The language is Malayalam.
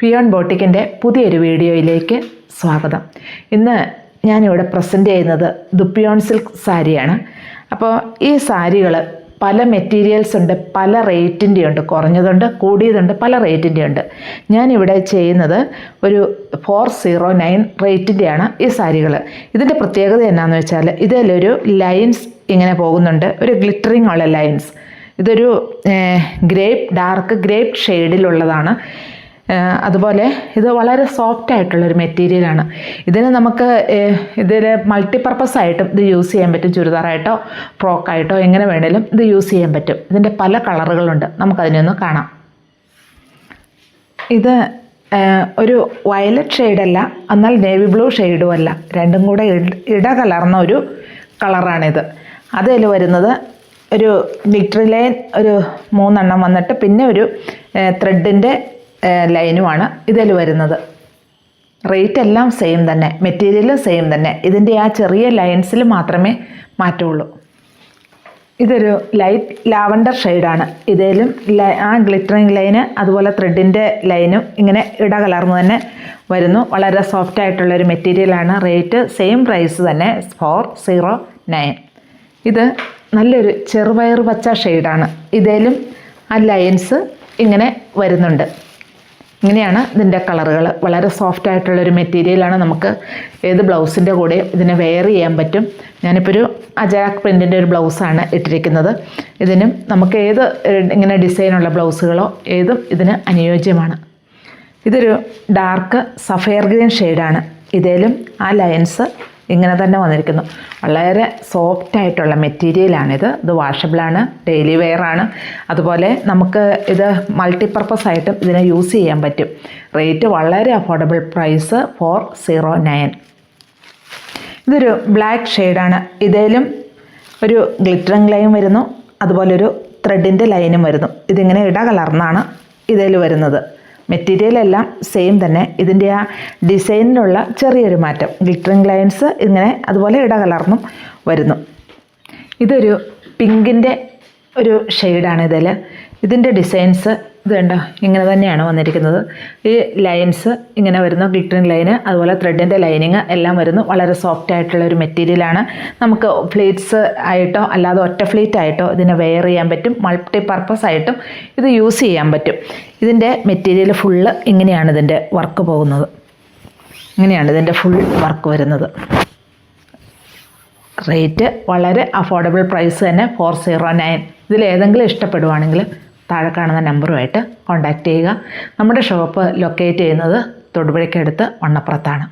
പിയോൺ ബോട്ടിക്കിൻ്റെ പുതിയൊരു വീഡിയോയിലേക്ക് സ്വാഗതം. ഇന്ന് ഞാനിവിടെ പ്രസൻറ്റ് ചെയ്യുന്നത് ദുപ്പിയോൺ സിൽക്ക് സാരിയാണ്. അപ്പോൾ ഈ സാരികൾ പല മെറ്റീരിയൽസ് ഉണ്ട്, പല റേറ്റിൻ്റെ ഉണ്ട്, കുറഞ്ഞതുണ്ട്, കൂടിയതുണ്ട്, പല റേറ്റിൻ്റെ ഉണ്ട്. ഞാനിവിടെ ചെയ്യുന്നത് ഒരു 409 റേറ്റിൻ്റെയാണ് ഈ സാരികൾ. ഇതിൻ്റെ പ്രത്യേകത എന്നാന്ന് വെച്ചാൽ ഇതിലൊരു ലൈൻസ് ഇങ്ങനെ പോകുന്നുണ്ട്, ഒരു ഗ്ലിറ്ററിങ് ഉള്ള ലൈൻസ്. ഇതൊരു ഡാർക്ക് ഗ്രേപ്പ് ഷെയ്ഡിലുള്ളതാണ്. അതുപോലെ ഇത് വളരെ സോഫ്റ്റ് ആയിട്ടുള്ളൊരു മെറ്റീരിയലാണ്. ഇതിന് നമുക്ക് ഇതിൽ മൾട്ടിപ്പർപ്പസ് ആയിട്ടും ഇത് യൂസ് ചെയ്യാൻ പറ്റും. ചുരിദാറായിട്ടോ ഫ്രോക്കായിട്ടോ എങ്ങനെ വേണേലും ഇത് യൂസ് ചെയ്യാൻ പറ്റും. ഇതിൻ്റെ പല കളറുകളുണ്ട്, നമുക്കതിനൊന്ന് കാണാം. ഇത് ഒരു വയലറ്റ് ഷെയ്ഡല്ല, എന്നാൽ നേവി ബ്ലൂ ഷെയ്ഡും അല്ല, രണ്ടും കൂടെ ഇടകലർന്ന ഒരു കളറാണിത്. അതിൽ വരുന്നത് ഒരു ഗ്ലിറ്റർ ലൈൻ ഒരു 3 എണ്ണം വന്നിട്ട് പിന്നെ ഒരു ത്രെഡിൻ്റെ ലൈനുമാണ് ഇതിൽ വരുന്നത്. റേറ്റ് എല്ലാം സെയിം തന്നെ, മെറ്റീരിയലും സെയിം തന്നെ. ഇതിൻ്റെ ആ ചെറിയ ലൈൻസിൽ മാത്രമേ മാറ്റമുള്ളൂ. ഇതൊരു ലൈറ്റ് ലാവൻഡർ ഷെയ്ഡാണ്. ഇതിലും ആ ഗ്ലിറ്ററിങ് ലൈന് അതുപോലെ ത്രെഡിൻ്റെ ലൈനും ഇങ്ങനെ ഇടകലർന്ന് തന്നെ വരുന്നു. വളരെ സോഫ്റ്റ് ആയിട്ടുള്ളൊരു മെറ്റീരിയലാണ്. റേറ്റ് സെയിം പ്രൈസ് തന്നെ, 409. ഇത് നല്ലൊരു ചെറുപയർ പച്ച ഷെയ്ഡാണ്. ഇതിലും ആ ലൈൻസ് ഇങ്ങനെ വരുന്നുണ്ട്. ഇങ്ങനെയാണ് ഇതിൻ്റെ കളറുകൾ. വളരെ സോഫ്റ്റ് ആയിട്ടുള്ളൊരു മെറ്റീരിയലാണ്. നമുക്ക് ഏത് ബ്ലൗസിൻ്റെ കൂടെയും ഇതിനെ വെയർ ചെയ്യാൻ പറ്റും. ഞാനിപ്പോൾ ഒരു അജാക്ക് പ്രിൻറ്റിൻ്റെ ഒരു ബ്ലൗസാണ് ഇട്ടിരിക്കുന്നത്. ഇതിനും നമുക്ക് ഏത് ഇങ്ങനെ ഡിസൈനുള്ള ബ്ലൗസുകളോ ഏതും ഇതിന് അനുയോജ്യമാണ്. ഇതൊരു ഡാർക്ക് സഫയർ ഗ്രീൻ ഷെയ്ഡാണ്. ഇതിലും ആ ലൈൻസ് ഇങ്ങനെ തന്നെ വന്നിരിക്കുന്നു. വളരെ സോഫ്റ്റ് ആയിട്ടുള്ള മെറ്റീരിയലാണിത്. ഇത് വാഷബിളാണ്, ഡെയിലി വെയറാണ്. അതുപോലെ നമുക്ക് ഇത് മൾട്ടിപ്പർപ്പസ് ആയിട്ടും ഇതിനെ യൂസ് ചെയ്യാൻ പറ്റും. റേറ്റ് വളരെ അഫോർഡബിൾ പ്രൈസ്, 409. ഇതൊരു ബ്ലാക്ക് ഷെയ്ഡാണ്. ഇതിലും ഒരു ഗ്ലിറ്ററിങ് ലൈൻ വരുന്നു, അതുപോലെ ഒരു ത്രെഡിൻ്റെ ലൈനും വരുന്നു. ഇതിങ്ങനെ ഇടകലർന്നാണ് ഇതിൽ വരുന്നത്. മെറ്റീരിയലെല്ലാം സെയിം തന്നെ. ഇതിൻ്റെ ആ ഡിസൈനിലുള്ള ചെറിയൊരു മാറ്റം, ഗ്ലിറ്ററിങ് ലൈൻസ് ഇങ്ങനെ അതുപോലെ ഇടകലർന്നും വരുന്നു. ഇതൊരു പിങ്കിൻ്റെ ഒരു ഷെയ്ഡാണ്. ഇതിൻ്റെ ഡിസൈൻസ് ഇത് കണ്ടോ, ഇങ്ങനെ തന്നെയാണ് വന്നിരിക്കുന്നത്. ഈ ലൈൻസ് ഇങ്ങനെ വരുന്നു, ഗ്ലിറ്ററിങ് ലൈന് അതുപോലെ ത്രെഡിൻ്റെ ലൈനിങ് എല്ലാം വരുന്നു. വളരെ സോഫ്റ്റ് ആയിട്ടുള്ള ഒരു മെറ്റീരിയലാണ്. നമുക്ക് ഫ്ലീറ്റ്സ് ആയിട്ടോ അല്ലാതെ ഒറ്റ ഫ്ലീറ്റ് ആയിട്ടോ ഇതിനെ വെയർ ചെയ്യാൻ പറ്റും. മൾട്ടിപർപ്പസ് ആയിട്ടും ഇത് യൂസ് ചെയ്യാൻ പറ്റും. ഇതിൻ്റെ മെറ്റീരിയൽ ഫുള്ള് ഇങ്ങനെയാണ് ഇതിൻ്റെ വർക്ക് പോകുന്നത്. ഇങ്ങനെയാണ് ഇതിൻ്റെ ഫുൾ വർക്ക് വരുന്നത്. റേറ്റ് വളരെ അഫോർഡബിൾ പ്രൈസ് തന്നെ, 409. ഇതിലേതെങ്കിലും ഇഷ്ടപ്പെടുവാണെങ്കിൽ താഴെ കാണുന്ന നമ്പറുമായിട്ട് കോൺടാക്റ്റ് ചെയ്യുക. നമ്മുടെ ഷോപ്പ് ലൊക്കേറ്റ് ചെയ്യുന്നത് തൊടുപുഴയ്ക്കടുത്ത് വണ്ണപ്പുറത്താണ്.